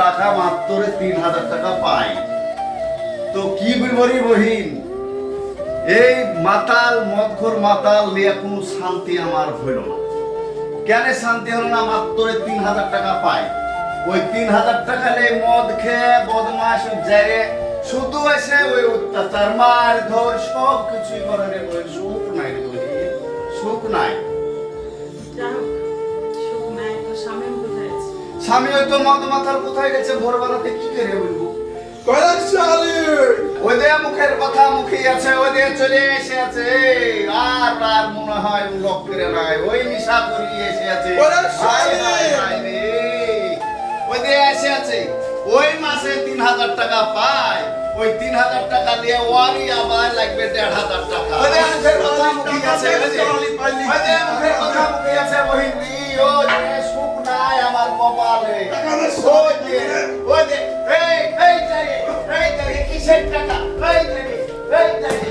টাকা মাত্র 3000 টাকা পাই। তো কি বলবি বহিন, এই মাতাল মদঘর মাতাল নিয়ে কোনো শান্তি আমার হইল না। কেন শান্তি হলো না? মাত্র 3000 টাকা পাই। ওই 3000 টাকা নিয়ে মদ খেয়ে বদমাশ যায়, শুধু এসে ওই অত্যাচার মার ধর সব কিছুই করে রে বই। সুখ নাই রে বই, সুখ নাই। স্বামী হয়তো মদ মাতাল কোথায় গেছে, ভোরবেলাতে কি করে বলবো? ওই দে মুখের কথা মুখে আছে, ওই দে চলে এসে আছে। আর আর মনে হয় লোক করে নাই, ওই নিশা করি এসে আছে। ওই দে এসে আছে, ওই মাসে 3000 টাকা পায়। ওই 3000 টাকা দিয়ে ওয়ারি আবার লাগবে 1500 টাকা। ওই দে মুখের কথা মুখে আছে, ওই দে মুখের কথা মুখে আছে। বহিনী ও যে সুখ নাই আমার কপালে। ওই দে এই কিসের টাকা? এই